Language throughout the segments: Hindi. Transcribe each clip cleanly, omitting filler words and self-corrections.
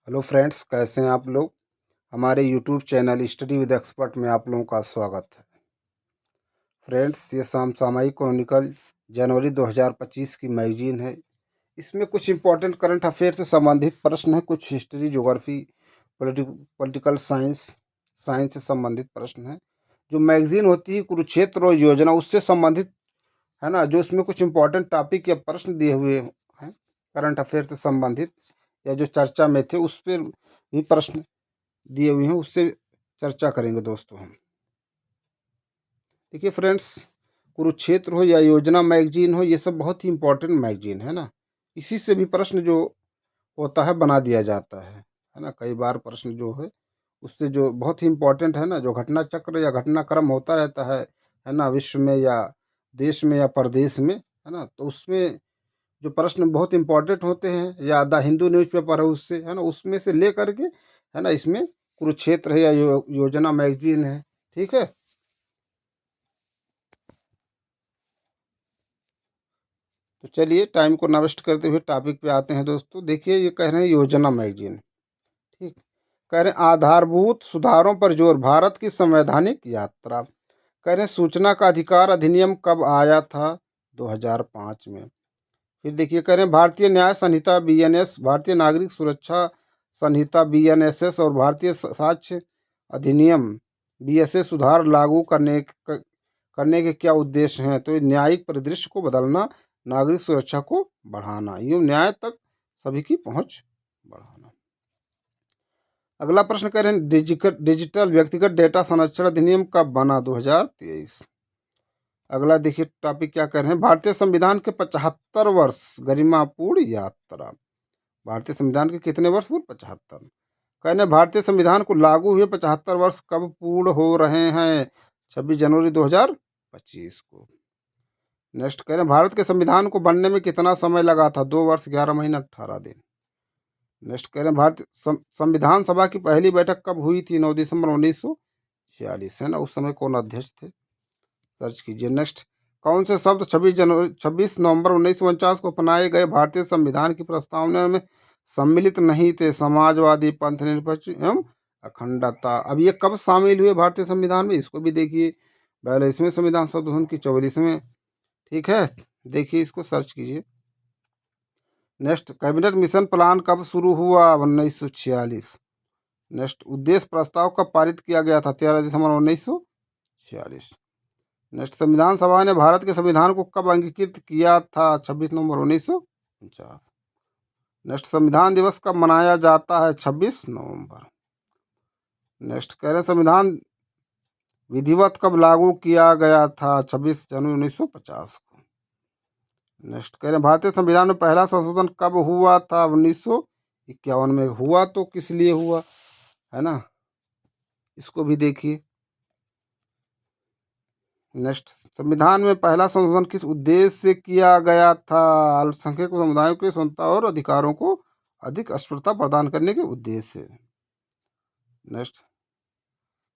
हेलो फ्रेंड्स, कैसे हैं आप लोग। हमारे YouTube channel study with expert में आप लोगों का स्वागत है। फ्रेंड्स, ये सामयिक क्रॉनिकल जनवरी 2025 की मैगजीन है। इसमें कुछ इम्पोर्टेंट करंट अफेयर से संबंधित प्रश्न है, कुछ history, geography, political science, science से संबंधित प्रश्न है। जो मैगजीन होती है कुरुक्षेत्र और योजना, उससे संबंधित है ना। जो उसमें कुछ इम्पोर्टेंट टॉपिक या प्रश्न दिए हुए हैं करंट अफेयर से संबंधित, या जो चर्चा में थे उस पर भी प्रश्न दिए हुए हैं, उससे चर्चा करेंगे दोस्तों हम। देखिए फ्रेंड्स, कुरुक्षेत्र हो या योजना मैगजीन हो, ये सब बहुत ही इम्पोर्टेंट मैगजीन है ना। इसी से भी प्रश्न जो होता है बना दिया जाता है ना। कई बार प्रश्न जो है उससे जो बहुत ही इम्पोर्टेंट है ना, जो घटना चक्र या घटनाक्रम होता रहता है ना, विश्व में या देश में या प्रदेश में, है ना। तो उसमें जो प्रश्न बहुत इम्पोर्टेंट होते हैं, या द हिंदू न्यूज़पेपर है उससे, है ना, उसमें से ले करके, है ना, इसमें कुरुक्षेत्र है या योजना मैगजीन है। ठीक है। तो चलिए टाइम को ना वेस्ट करते हुए टॉपिक पे आते हैं दोस्तों। देखिए, ये कह रहे हैं योजना मैगजीन। ठीक। कह रहे हैं आधारभूत सुधारों पर जोर, भारत की संवैधानिक यात्रा। कह रहे हैं सूचना का अधिकार अधिनियम कब आया था? 2005 में। फिर देखिए, कह रहे हैं भारतीय न्याय संहिता बीएनएस, भारतीय नागरिक सुरक्षा संहिता बीएनएसएस और भारतीय साक्ष्य अधिनियम बीएसए सुधार लागू करने के क्या उद्देश्य हैं? तो ये न्यायिक परिदृश्य को बदलना, नागरिक सुरक्षा को बढ़ाना, यूं न्याय तक सभी की पहुंच बढ़ाना। अगला प्रश्न कह रहे हैं डिजिटल व्यक्तिगत डेटा संरक्षण अधिनियम कब बना? 2023। अगला देखिए टॉपिक क्या कर रहे हैं, भारतीय संविधान के 75 वर्ष गरिमापूर्ण यात्रा। भारतीय संविधान के कितने वर्ष पूर्ण? 75। कहने भारतीय संविधान को लागू हुए 75 वर्ष कब पूर्ण हो रहे हैं? 26 जनवरी 2025 को। नेक्स्ट कह रहे हैं भारत के संविधान को बनने में कितना समय लगा था? 2 वर्ष 11 महीने 18 दिन। नेक्स्ट कह रहे हैं भारतीय संविधान सभा की पहली बैठक कब हुई थी? 9 दिसंबर 1946, है ना। उस समय कौन अध्यक्ष थे? सर्च कीजिए। नेक्स्ट, कौन से शब्द 26 नवंबर 1949 को अपनाए गए भारतीय संविधान की प्रस्तावना में सम्मिलित नहीं थे? समाजवादी, पंथ निरपेक्ष एवं अखंडता। अब ये कब शामिल हुए भारतीय संविधान में? इसको भी देखिए। 42वें संविधान संशोधन की 44वें। ठीक है, देखिए इसको सर्च कीजिए। नेक्स्ट, कैबिनेट मिशन प्लान कब शुरू हुआ? 1946। नेक्स्ट, उद्देश्य प्रस्ताव कब पारित किया गया था? 13 दिसंबर 1946। नेक्स्ट, संविधान सभा ने भारत के संविधान को कब अंगीकृत किया था? 26 नवंबर 1949। नेक्स्ट, संविधान दिवस कब मनाया जाता है? 26 नवंबर। नेक्स्ट, कह रहे हैं संविधान विधिवत कब लागू किया गया था? 26 जनवरी 1950 को। नेक्स्ट, कह रहे हैं भारतीय संविधान में पहला संशोधन कब हुआ था? 1951 में हुआ। तो किस लिए हुआ, है ना, इसको भी देखिए। नेक्स्ट, संविधान में पहला संशोधन किस उद्देश्य से किया गया था? अल्पसंख्यक समुदायों के स्वतंत्रता और अधिकारों को अधिक स्पष्टता प्रदान करने के उद्देश्य से। नेक्स्ट,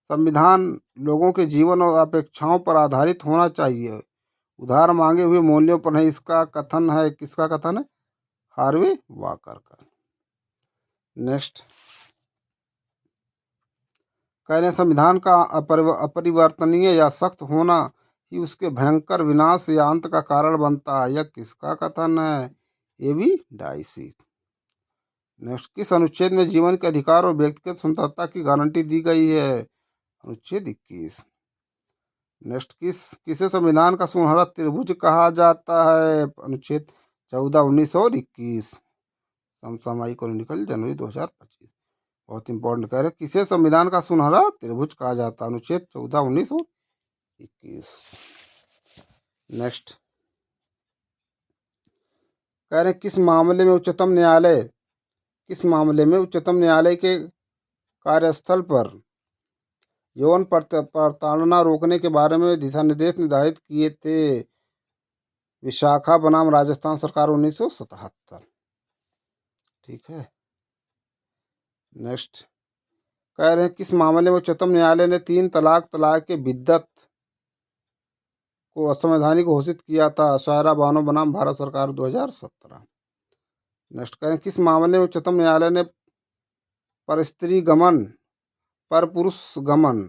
संविधान लोगों के जीवन और अपेक्षाओं पर आधारित होना चाहिए, उधार मांगे हुए मूल्यों पर नहीं। इसका कथन है, किसका कथन है? हार्वे वाकर का। नेक्स्ट, कह रहे हैं संविधान का अपरिवर्तनीय या सख्त होना ही उसके भयंकर विनाश या अंत का कारण बनता है। यह किसका कथन है? एवी डाइसी। नेक्स्ट, किस अनुच्छेद में जीवन के अधिकार और व्यक्तिगत स्वतंत्रता की गारंटी दी गई है? अनुच्छेद 21। नेक्स्ट, किसे संविधान का सुनहरा त्रिभुज कहा जाता है? अनुच्छेद 14, 19 और 21। समसामयिक क्रॉनिकल जनवरी 2025। बहुत इंपॉर्टेंट कह रहे हैं, किसे संविधान का सुनहरा त्रिभुज कहा जाता है? अनुच्छेद 14, 19 और 21। नेक्स्ट, कह रहे हैं किस मामले में उच्चतम न्यायालय के कार्यस्थल पर यौन प्रताड़ना रोकने के बारे में दिशा निर्देश निर्धारित किए थे? विशाखा बनाम राजस्थान सरकार 1977। ठीक है। नेक्स्ट, कह रहे हैं किस मामले में उच्चतम न्यायालय ने 3 तलाक के बिद्दत को असंवैधानिक घोषित किया था? शायरा बानो बनाम भारत सरकार 2017। नेक्स्ट, कह रहे हैं किस मामले में उच्चतम न्यायालय ने पर स्त्री गमन, पर पुरुष गमन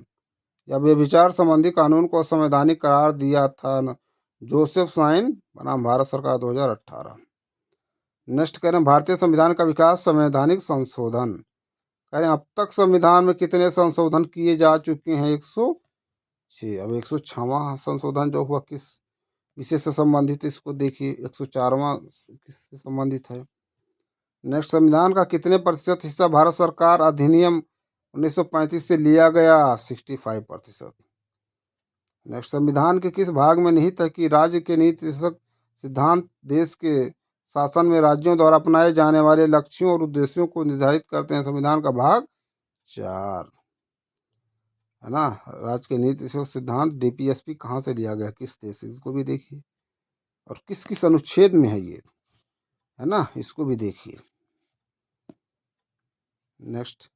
या व्यभिचार संबंधी कानून को संवैधानिक करार दिया था जोसेफ साइन बनाम भारत सरकार 2018। नेक्स्ट कह रहे हैं भारतीय संविधान का विकास संवैधानिक संशोधन। कह रहे हैं अब तक संविधान में कितने संशोधन किए जा चुके हैं? 106। अब 106वां संशोधन जो हुआ किस विषय से संबंधित, इसको देखिए। 104वां किससे संबंधित है? नेक्स्ट, संविधान का कितने प्रतिशत हिस्सा भारत सरकार अधिनियम 1935 से लिया गया? 65%। नेक्स्ट, संविधान के किस भाग में निहित है कि राज्य के नीति सिद्धांत देश के शासन में राज्यों द्वारा अपनाए जाने वाले लक्ष्यों और उद्देश्यों को निर्धारित करते हैं? संविधान का भाग 4 है ना। राज्य के नीति सिद्धांत डीपीएसपी कहाँ से लिया गया, किस देश से, इसको भी देखिए। और किस किस अनुच्छेद में है ये, है ना, इसको भी देखिए। नेक्स्ट,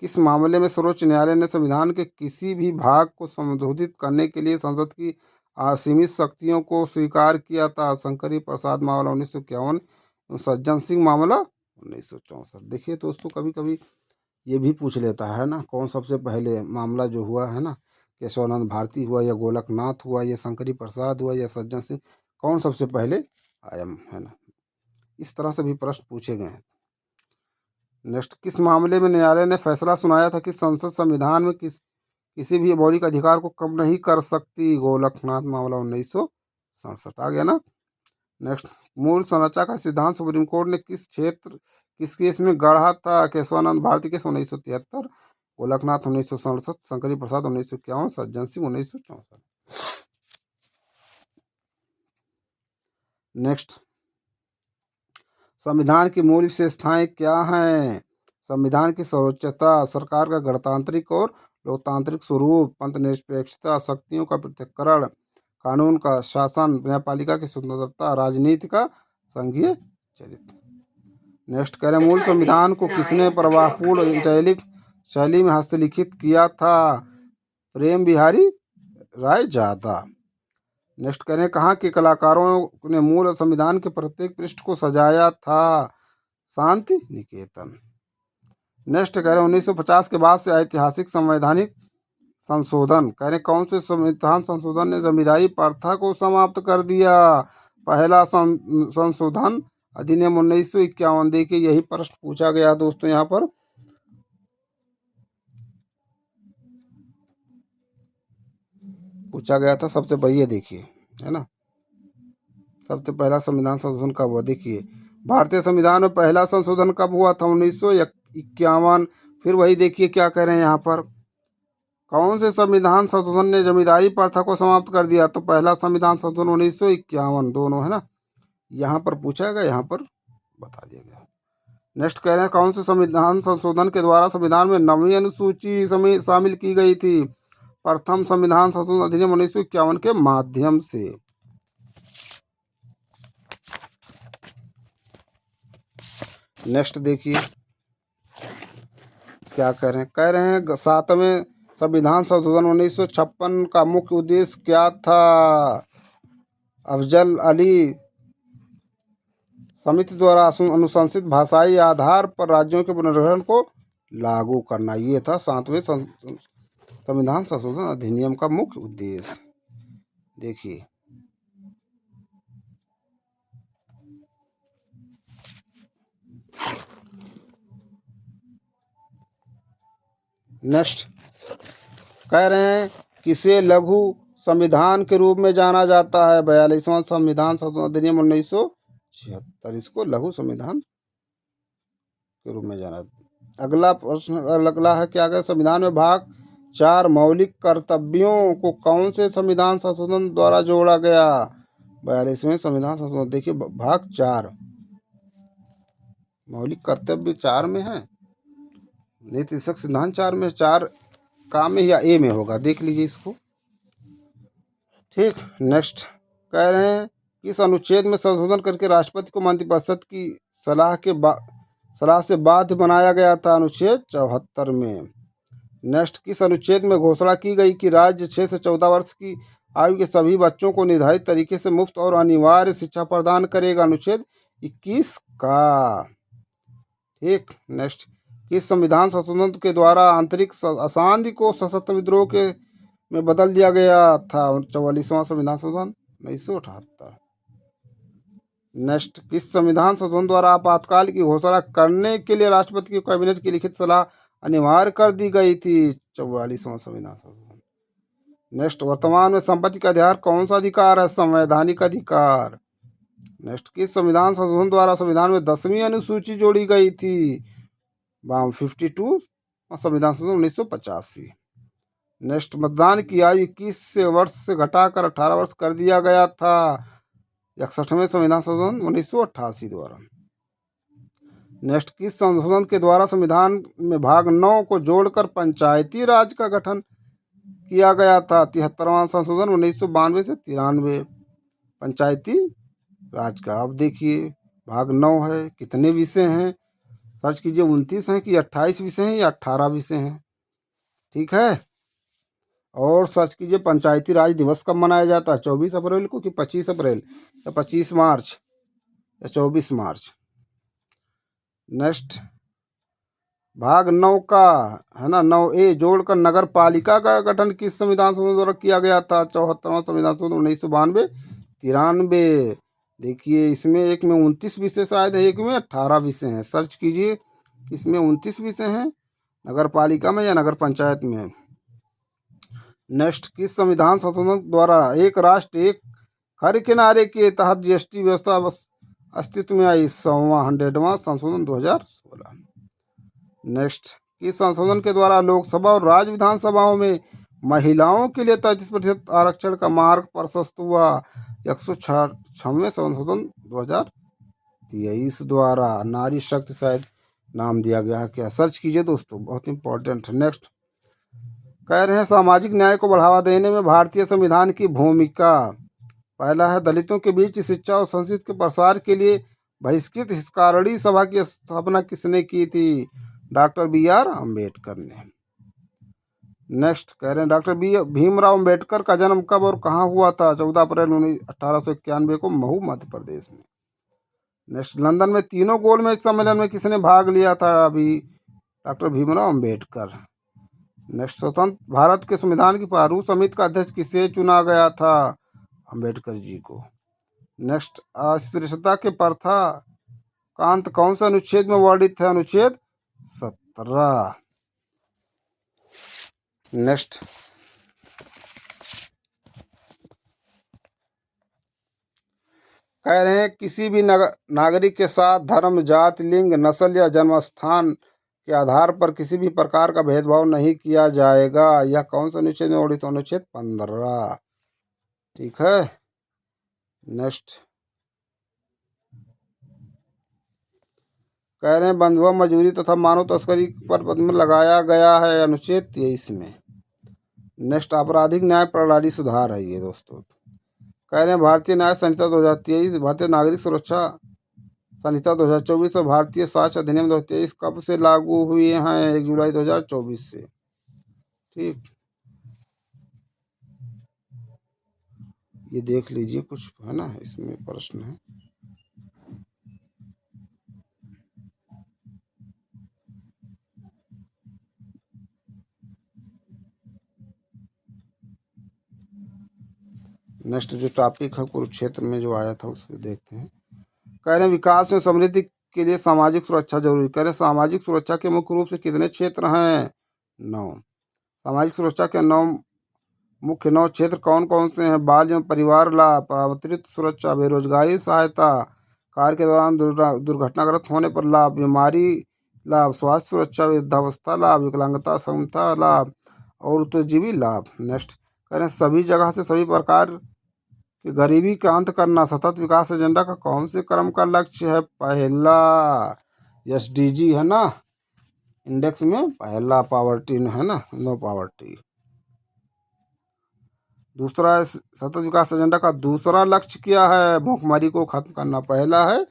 किस मामले में सर्वोच्च न्यायालय ने संविधान के किसी भी भाग को संशोधित करने के लिए संसद की असीमित शक्तियों को स्वीकार किया था? शंकरी प्रसाद मामला 1951, सज्जन सिंह मामला 1964। देखिए दोस्तों, कभी कभी ये भी पूछ लेता है ना, कौन सबसे पहले मामला जो हुआ है ना, केशवानंद भारती हुआ या गोलकनाथ हुआ या शंकरी प्रसाद हुआ या सज्जन सिंह, कौन सबसे पहले आया, है ना। इस तरह से भी प्रश्न पूछे गए हैं। नेक्स्ट, किस मामले में न्यायालय ने फैसला सुनाया था कि संसद संविधान में किसी भी मौलिक अधिकार को कम नहीं कर सकती? गोलकनाथ मामला 1967 आ गया ना। नेक्स्ट, मूल संरचना का सिद्धांत सुप्रीम कोर्ट ने किस केस में गढ़ा था? केशवानंद भारती केस 1973, गोलकनाथ 1967, शंकरी प्रसाद 1951, सज्जन सिंह 1964। नेक्स्ट, संविधान की मूल विशेषताएं क्या हैं? संविधान की सर्वोच्चता, सरकार का गणतांत्रिक और लोकतांत्रिक स्वरूप, पंथनिरपेक्षता, शक्तियों का पृथक्करण, कानून का शासन, न्यायपालिका की स्वतंत्रता, राजनीति का संघीय चरित्र। नेक्स्ट, कह रहे मूल संविधान को किसने प्रवाहपूर्ण इटैलिक शैली में हस्तलिखित किया था? प्रेम बिहारी राय जादा। नेक्स्ट, कह रहे कहाँ के कलाकारों ने मूल संविधान के प्रत्येक पृष्ठ को सजाया था? शांति निकेतन। नेक्स्ट, कह रहे 1950 के बाद से ऐतिहासिक संवैधानिक संशोधन। कह रहे कौन से संविधान संशोधन ने जमींदारी प्रथा को समाप्त कर दिया? पहला संशोधन अधिनियम 1951। देखिए, यही प्रश्न पूछा गया दोस्तों, यहाँ पर पूछा गया था सबसे पहले, ये देखिए, है ना। सबसे पहला संविधान संशोधन कब हुआ? देखिए, भारतीय संविधान में पहला संशोधन कब हुआ था? 1951। फिर वही देखिए क्या कह रहे हैं यहाँ पर, कौन से संविधान संशोधन ने जमींदारी प्रथा को समाप्त कर दिया? तो पहला संविधान संशोधन 1951, दोनों है ना, यहाँ पर पूछा गया, यहाँ पर बता दिया गया। नेक्स्ट, कह रहे हैं कौन से संविधान संशोधन के द्वारा संविधान में 9वीं अनुसूची शामिल की गई थी? प्रथम संविधान संशोधन अधिनियम 1951 के माध्यम से। नेक्स्ट देखिए क्या कह रहे हैं, 7वें संविधान संशोधन 1956 का मुख्य उद्देश्य क्या था? अफजल अली समिति द्वारा अनुशंसित भाषाई आधार पर राज्यों के पुनर्गठन को लागू करना, ये था 7वें संविधान संशोधन अधिनियम का मुख्य उद्देश्य। देखिए, नेक्स्ट, कह रहे हैं किसे लघु संविधान के रूप में जाना जाता है? 42वां संविधान संशोधन अधिनियम 1976, इसको लघु संविधान के रूप में जाना। अगला प्रश्न अगला है क्या? संविधान में भाग 4 मौलिक कर्तव्यों को कौन से संविधान संशोधन द्वारा जोड़ा गया? 42वें संविधान संशोधन। देखिए, भाग 4 मौलिक कर्तव्य 4 में है, नीति सिद्धांत 4 में, 4 का में या ए में होगा, देख लीजिए इसको। ठीक, नेक्स्ट, कह रहे हैं किस अनुच्छेद में संशोधन करके राष्ट्रपति को मंत्रिपरिषद की सलाह से बाध्य बनाया गया था? अनुच्छेद 74 में। नेक्स्ट, किस अनुच्छेद में घोषणा की गई कि राज्य 6 से 14 वर्ष की आयु के सभी बच्चों को निर्धारित तरीके से मुफ्त और अनिवार्य शिक्षा प्रदान करेगा? अनुच्छेद 21 का। ठीक, नेक्स्ट, किस संविधान संशोधन के द्वारा आंतरिक अशांति को सशस्त्र विद्रोह के में बदल दिया गया था? 44वां संविधान संशोधन 1978। नेक्स्ट, किस संविधान संशोधन द्वारा आपातकाल की घोषणा करने के लिए राष्ट्रपति की कैबिनेट की लिखित सलाह अनिवार्य कर दी गई थी? 44वां संविधान संशोधन। नेक्स्ट, वर्तमान में संपत्ति का अधिकार कौन सा अधिकार है? संवैधानिक अधिकार। नेक्स्ट, किस संविधान संशोधन द्वारा संविधान में 10वीं अनुसूची जोड़ी गई थी? 52 संविधान संशोधन 1985। नेक्स्ट, मतदान की आयु 21 वर्ष से घटाकर 18 वर्ष कर दिया गया था? 61वें संविधान संशोधन 1988 द्वारा। नेक्स्ट, किस संशोधन के द्वारा संविधान में भाग 9 को जोड़कर पंचायती राज का गठन किया गया था? 73वां संशोधन 1992 से 93। पंचायती राज का अब देखिए भाग 9 है, कितने विषय हैं? सर्च कीजिए, 29 हैं कि 28 विषय हैं या 18 विषय हैं? ठीक है। और सर्च कीजिए पंचायती राज दिवस कब मनाया जाता है? 24 अप्रैल को कि 25 अप्रैल या 25 मार्च या 24 मार्च? नेक्स्ट, भाग 9 का है ना 9A जोड़कर नगर पालिका का गठन किस संविधान संशोधन द्वारा किया गया था? 74वां संविधान संशोधन 1992 93। देखिए इसमें एक में 29 विषय शायद है, एक में 18 विषय हैं। सर्च कीजिए इसमें 29 विषय हैं नगर पालिका में या नगर पंचायत में। नेक्स्ट, किस संविधान संशोधन द्वारा एक राष्ट्र एक कर के नारे के तहत जीएसटी व्यवस्था अस्तित्व में आई? 100वां संशोधन 2016। नेक्स्ट, किस संशोधन के द्वारा लोकसभा और राज्य विधानसभाओं में महिलाओं के लिए 33% आरक्षण का मार्ग प्रशस्त हुआ? 106वें संशोधन 2023 द्वारा। नारी शक्ति शायद नाम दिया गया है क्या? सर्च कीजिए दोस्तों, बहुत इंपॉर्टेंट है। नेक्स्ट, कह रहे हैं सामाजिक न्याय को बढ़ावा देने में भारतीय संविधान की भूमिका। पहला है, दलितों के बीच शिक्षा और संस्कृति के प्रसार के लिए बहिष्कृत हितकारिणी सभा की स्थापना किसने की थी? डॉक्टर BR अम्बेडकर ने। नेक्स्ट, कह रहे हैं डॉक्टर भीमराव अम्बेडकर का जन्म कब और कहाँ हुआ था? 14 अप्रैल 1891 को महू, मध्य प्रदेश में। नेक्स्ट, लंदन में तीनों गोलमेज सम्मेलन में किसने भाग लिया था? अभी डॉक्टर भीमराव अम्बेडकर। नेक्स्ट, स्वतंत्र भारत के संविधान की प्रारूप समिति का अध्यक्ष किसे चुना गया था? अम्बेडकर जी को। नेक्स्ट, अस्पृश्यता के प्रथा का अंत कौन सा अनुच्छेद में वर्णित है? अनुच्छेद 17। नेक्स्ट, कह रहे हैं किसी भी नागरिक के साथ धर्म, जाति, लिंग, नस्ल या जन्म स्थान के आधार पर किसी भी प्रकार का भेदभाव नहीं किया जाएगा। यह कौन सा अनुच्छेद में वर्णित? अनुच्छेद 15। ठीक है। नेक्स्ट, कह रहे हैं बंधुआ मजदूरी तथा मानव तस्करी पर प्रतिबंध लगाया गया है? अनुच्छेद 23 में। नेक्स्ट, आपराधिक न्याय प्रणाली सुधार है ये दोस्तों। कह रहे हैं भारतीय न्याय संहिता 2023, भारतीय नागरिक सुरक्षा संहिता 2024 और भारतीय साक्ष्य अधिनियम 2023 कब से लागू हुए हैं? 1 जुलाई 2024 से। ठीक, ये देख लीजिए, कुछ है ना इसमें प्रश्न है। नेक्स्ट जो टॉपिक है कुरुक्षेत्र में जो आया था उसको देखते हैं। कह रहे हैं विकास में समृद्धि के लिए सामाजिक सुरक्षा जरूरी। कह रहे हैं सामाजिक सुरक्षा के मुख्य रूप से कितने क्षेत्र हैं? 9। सामाजिक सुरक्षा के 9 मुख्य 9 क्षेत्र कौन कौन से हैं? बाल एवं परिवार लाभ, मातृत्व सुरक्षा, बेरोजगारी सहायता, कार्य के दौरान दुर्घटनाग्रस्त होने पर लाभ, बीमारी लाभ, स्वास्थ्य सुरक्षा, वृद्धावस्था लाभ, विकलांगता समता लाभ और उत्तरजीवी लाभ। नेक्स्ट, कह रहे हैं सभी जगह से सभी प्रकार कि गरीबी का अंत करना सतत विकास एजेंडा का कौन से क्रम का लक्ष्य है? पहला SDG है ना, इंडेक्स में पहला पॉवर्टी है ना, नो पॉवर्टी। दूसरा सतत विकास एजेंडा का दूसरा लक्ष्य क्या है? भूखमरी को खत्म करना। पहला है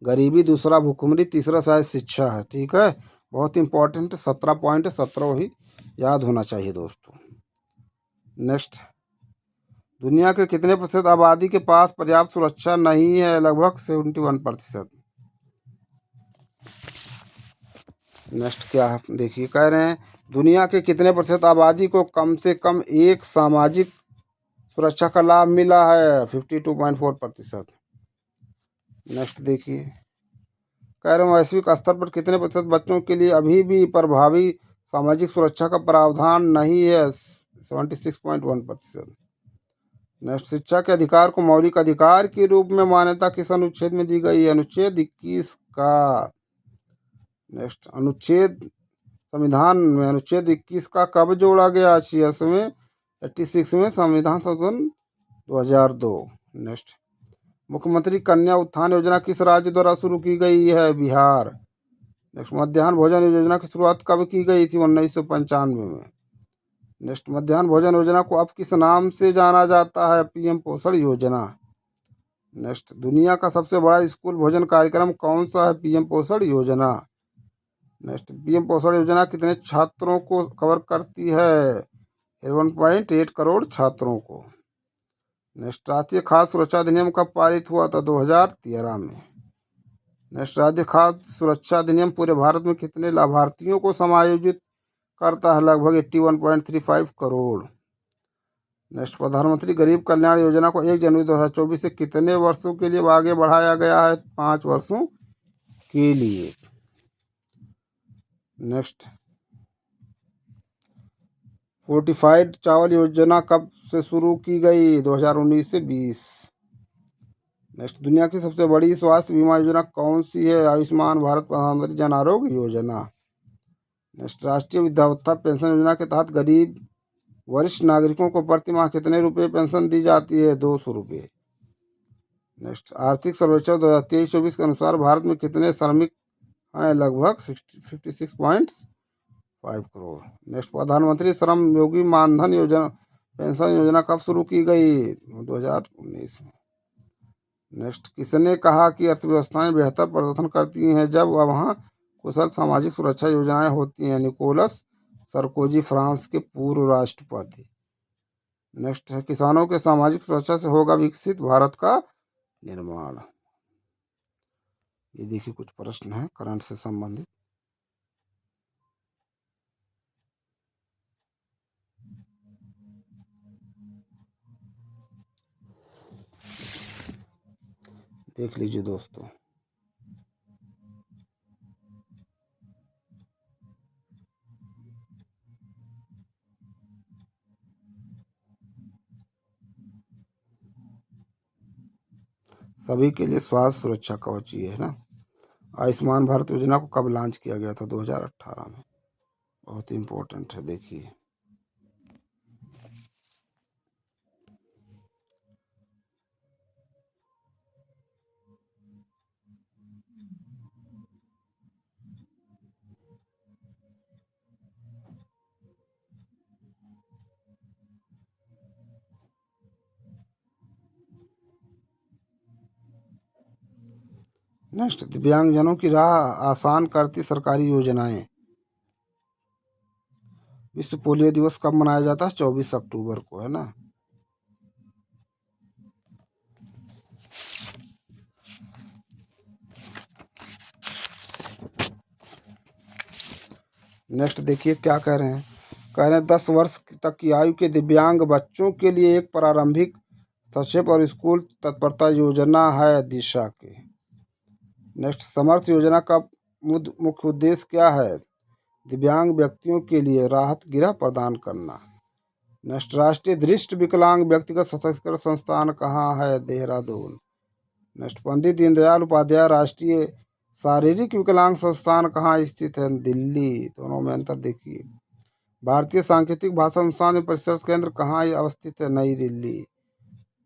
गरीबी, दूसरा भूखमरी, तीसरा शायद शिक्षा है। ठीक है, बहुत इंपॉर्टेंट 17 पॉइंट, 17 ही याद होना चाहिए दोस्तों। नेक्स्ट, दुनिया के कितने प्रतिशत आबादी के पास पर्याप्त सुरक्षा नहीं है? लगभग 71%। नेक्स्ट क्या है देखिए, कह रहे हैं दुनिया के कितने प्रतिशत आबादी को कम से कम एक सामाजिक सुरक्षा का लाभ मिला है? 52.4%। नेक्स्ट देखिए, कह रहे हैं वैश्विक स्तर पर कितने प्रतिशत बच्चों के लिए अभी भी प्रभावी सामाजिक सुरक्षा का प्रावधान नहीं है? 76.1%। नेक्स्ट, शिक्षा के अधिकार को मौलिक अधिकार के रूप में मान्यता किस अनुच्छेद में दी गई है? अनुच्छेद 21 का। नेक्स्ट, संविधान में अनुच्छेद 21 का कब जोड़ा गया? 86 में संविधान संशोधन 2002। नेक्स्ट, मुख्यमंत्री कन्या उत्थान योजना किस राज्य द्वारा शुरू की गई है? बिहार। नेक्स्ट, मध्याह्न भोजन योजना की शुरुआत कब की गई थी? 1995 में। नेक्स्ट, मध्याह्न भोजन योजना को अब किस नाम से जाना जाता है? पीएम पोषण योजना। नेक्स्ट, दुनिया का सबसे बड़ा स्कूल भोजन कार्यक्रम कौन सा है? पीएम पोषण योजना। नेक्स्ट, पीएम पोषण योजना कितने छात्रों को कवर करती है? 1.8 करोड़ छात्रों को। नेक्स्ट, राष्ट्रीय खाद्य सुरक्षा अधिनियम कब पारित हुआ था? 2013 में। नेक्स्ट, राज्य खाद्य सुरक्षा अधिनियम पूरे भारत में कितने लाभार्थियों को समायोजित करता है? लगभग 81.35 करोड़। नेक्स्ट, प्रधानमंत्री गरीब कल्याण योजना को 1 जनवरी 2024 से कितने वर्षों के लिए आगे बढ़ाया गया है? 5 वर्षों के लिए। नेक्स्ट, फोर्टिफाइड चावल योजना कब से शुरू की गई? 2019 से 20। नेक्स्ट, दुनिया की सबसे बड़ी स्वास्थ्य बीमा योजना कौन सी है? आयुष्मान भारत प्रधानमंत्री जन आरोग्य योजना। नेक्स्ट, राष्ट्रीय वृद्धावस्था पेंशन योजना के तहत गरीब वरिष्ठ नागरिकों को प्रति माह कितने रुपए पेंशन दी जाती है? 200 रुपये। नेक्स्ट, आर्थिक सर्वेक्षण 2023-24 के अनुसार भारत में कितने श्रमिक हैं? लगभग 56.5 करोड़। नेक्स्ट, प्रधानमंत्री श्रम योगी मानधन योजना पेंशन योजना कब शुरू की गई? 2019 में। नेक्स्ट, किसने कहा कि अर्थव्यवस्थाएं बेहतर प्रदर्शन करती हैं जब वहाँ कुशल सामाजिक सुरक्षा योजनाएं होती हैं? निकोलस सरकोजी, फ्रांस के पूर्व राष्ट्रपति। नेक्स्ट है, किसानों के सामाजिक सुरक्षा से होगा विकसित भारत का निर्माण। ये देखिए कुछ प्रश्न है करंट से संबंधित। देख लीजिए दोस्तों। सभी के लिए स्वास्थ्य सुरक्षा कवच ये है ना। आयुष्मान भारत योजना को कब लॉन्च किया गया था? 2018 में। बहुत इम्पोर्टेंट है, देखिए। नेक्स्ट, दिव्यांगजनों की राह आसान करती सरकारी योजनाएं। विश्व पोलियो दिवस कब मनाया जाता है? 24 अक्टूबर को, है ना। नेक्स्ट देखिए क्या कह रहे हैं। कह रहे हैं 10 वर्ष तक की आयु के दिव्यांग बच्चों के लिए एक प्रारंभिक संक्षेप और स्कूल तत्परता योजना है दिशा की। नेक्स्ट, समर्थ योजना का मुख्य उद्देश्य क्या है? दिव्यांग व्यक्तियों के लिए राहत गृह प्रदान करना। नेक्स्ट, राष्ट्रीय दृष्टि विकलांग व्यक्तिगत सशक्तिकरण संस्थान कहाँ है? देहरादून। नेक्स्ट, पंडित दीनदयाल उपाध्याय राष्ट्रीय शारीरिक विकलांग संस्थान कहाँ स्थित है? दिल्ली। दोनों में अंतर देखिए। भारतीय सांकेतिक भाषा संस्थान में परिसर केंद्र कहाँ अवस्थित है? नई दिल्ली।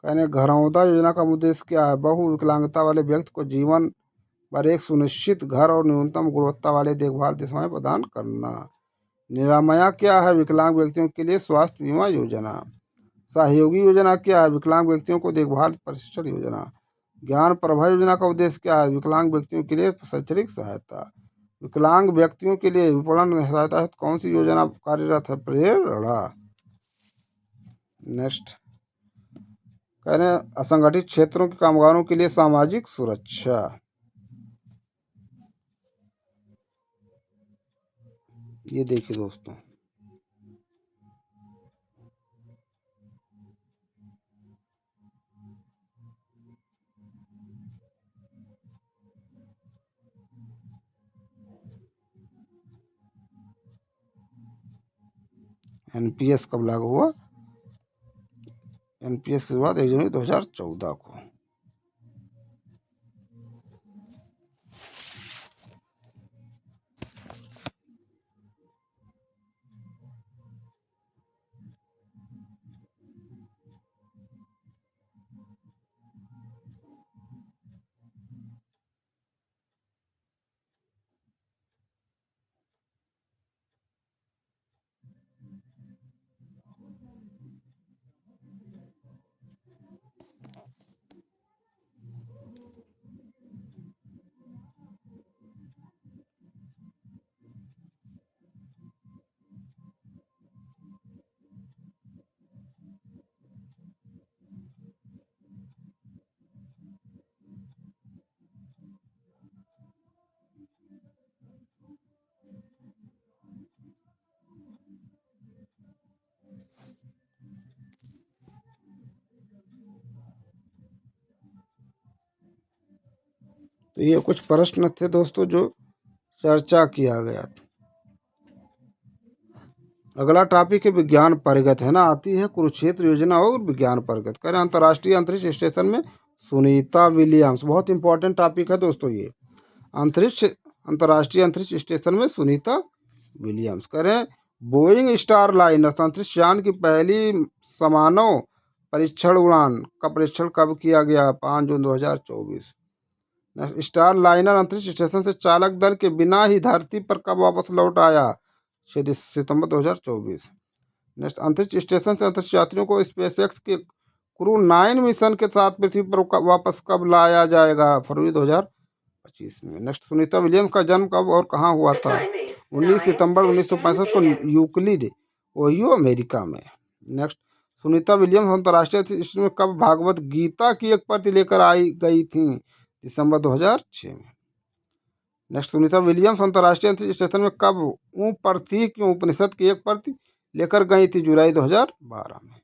कहने घरौंदा योजना का उद्देश्य क्या है? बहु विकलांगता वाले व्यक्ति को जीवन पर एक सुनिश्चित घर और न्यूनतम गुणवत्ता वाले देखभाल सेवाएं प्रदान करना। निरामया क्या है? विकलांग व्यक्तियों के लिए स्वास्थ्य बीमा योजना। सहयोगी योजना क्या है? विकलांग व्यक्तियों को देखभाल प्रशिक्षण योजना। ज्ञान प्रभा योजना का उद्देश्य क्या है? विकलांग व्यक्तियों के लिए शैक्षणिक सहायता। विकलांग व्यक्तियों के लिए विपणन सहायता हेतु कौन सी योजना कार्यरत है? प्रेरणा। नेक्स्ट, कह रहे हैं असंगठित क्षेत्रों के कामगारों के लिए सामाजिक सुरक्षा। ये देखिए दोस्तों, एनपीएस कब लागू हुआ? एनपीएस की शुरुआत 1 जनवरी 2014 को। तो ये कुछ प्रश्न थे दोस्तों जो चर्चा किया गया। अगला टॉपिक है विज्ञान परिगत, है ना, आती है कुरुक्षेत्र योजना और विज्ञान परिगत। करें अंतर्राष्ट्रीय अंतरिक्ष स्टेशन में सुनीता विलियम्स, बहुत इंपॉर्टेंट टॉपिक है दोस्तों ये। अंतर्राष्ट्रीय अंतरिक्ष स्टेशन में सुनीता विलियम्स। करें बोइंग स्टार लाइनर अंतरिक्ष यान की पहली समानव परीक्षण उड़ान का परीक्षण कब किया गया? 5 जून 2024। स्टार लाइनर अंतरिक्ष स्टेशन से चालक दल के बिना ही धरती पर कब वापस लौट आया? 6 सितंबर 2024। नेक्स्ट अंतरिक्ष स्टेशन से अंतरिक्ष यात्रियों को स्पेसएक्स के क्रू 9 मिशन के साथ पृथ्वी पर वापस कब लाया जाएगा? फरवरी 2025 में। नेक्स्ट सुनीता विलियम्स का जन्म कब और कहाँ हुआ था? 19 सितंबर 1965 को यूक्लिड, ओहियो, अमेरिका में। नेक्स्ट सुनीता विलियम्स अंतर्राष्ट्रीय अंतरिक्ष में कब भागवत गीता की एक प्रति लेकर आई गई थी? दिसंबर 2006 में। नेक्स्ट सुनीता विलियम्स अंतर्राष्ट्रीय अंतरिक्ष स्टेशन में कब प्रतीक उपनिषद की एक प्रति लेकर गई थी? जुलाई 2012 में।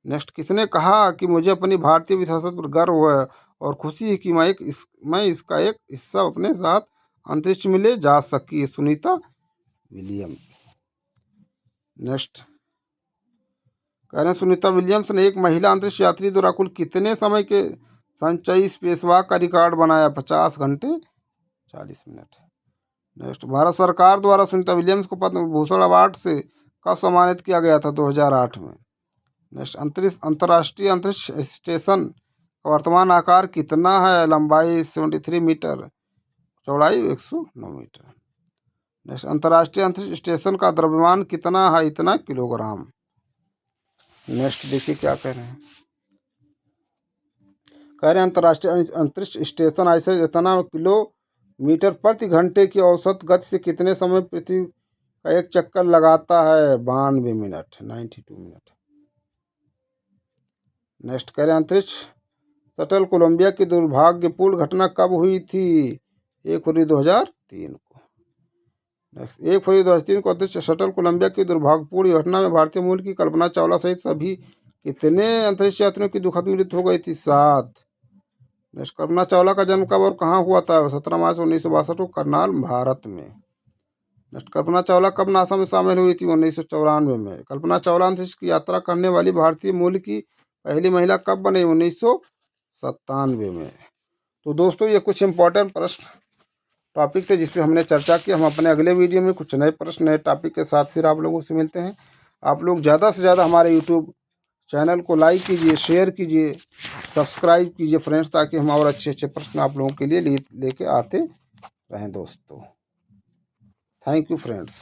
नेक्स्ट किसने कहा कि मुझे अपनी भारतीय विरासत पर गर्व है और खुशी है कि मैं इसका एक हिस्सा अपने साथ अंतरिक्ष में ले जा सकी? सुनीता विलियम्स। नेक्स्ट कह रहे हैं सुनीता विलियम्स ने एक महिला अंतरिक्ष यात्री द्वारा कुल कितने समय के संचयी स्पेसवॉक का रिकॉर्ड बनाया? 50 घंटे 40 मिनट। नेक्स्ट भारत सरकार द्वारा सुनीता विलियम्स को पद्म भूषण अवार्ड से कब सम्मानित किया गया था? 2008 में। नेक्स्ट अंतर्राष्ट्रीय अंतरिक्ष स्टेशन का वर्तमान आकार कितना है? लंबाई 73 मीटर, चौड़ाई 109 मीटर। नेक्स्ट अंतर्राष्ट्रीय अंतरिक्ष स्टेशन का द्रव्यमान कितना है? इतना किलोग्राम। नेक्स्ट देखिए क्या कह रहे हैं। कह रहे हैं अंतर्राष्ट्रीय अंतरिक्ष स्टेशन ऐसे इतना किलोमीटर प्रति घंटे की औसत गति से कितने समय पृथ्वी का एक चक्कर लगाता है? 92 मिनट, 92 मिनट। नेक्स्ट कह रहे हैं अंतरिक्ष शटल कोलंबिया की दुर्भाग्यपूर्ण घटना कब हुई थी? 1 फरवरी 2003 को। नेक्स्ट 1 फरवरी 2003 को अंतरिक्ष शटल कोलंबिया की दुर्भाग्यपूर्ण घटना में भारतीय मूल की कल्पना चावला सहित सभी कितने अंतरिक्ष यात्रियों की दुखद मृत्यु हो गई थी? 7। नेक्स्ट कल्पना चावला का जन्म कब और कहाँ हुआ था? 17 मार्च 1962 को करनाल, भारत में। नेक्स्ट कल्पना चावला कब नासा में शामिल हुई थी? 1994 में। कल्पना चावला अंतरिक्ष की यात्रा करने वाली भारतीय मूल की पहली महिला कब बनी? 1997 में। तो दोस्तों ये कुछ इंपॉर्टेंट प्रश्न टॉपिक थे जिस पे हमने चर्चा की। हम अपने अगले वीडियो में कुछ नए प्रश्न नए टॉपिक के साथ फिर आप लोगों से मिलते हैं। आप लोग ज़्यादा से ज़्यादा हमारे यूट्यूब चैनल को लाइक कीजिए, शेयर कीजिए, सब्सक्राइब कीजिए फ्रेंड्स, ताकि हम और अच्छे अच्छे प्रश्न आप लोगों के लिए लेके आते रहें दोस्तों। Thank you friends.